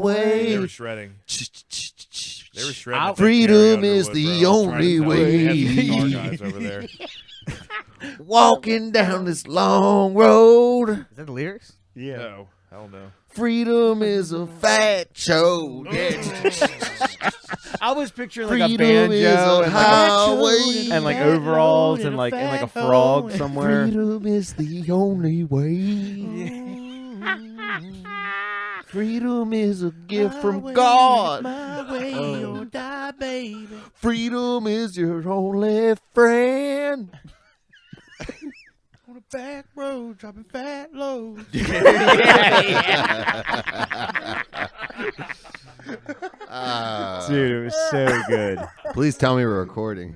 way. They were shredding. They were shredding. Freedom is the only way. Guys over there. Walking down this long road. Is that the lyrics? Yeah. No. Hell no. Freedom is a fat show. I was picturing like Freedom a banjo is a and highway. and like overalls and like a frog somewhere. Freedom is the only way. Freedom is a gift from God. Freedom is your only friend. On a back road, dropping fat loads. Dude, it was so good. Please tell me we're recording.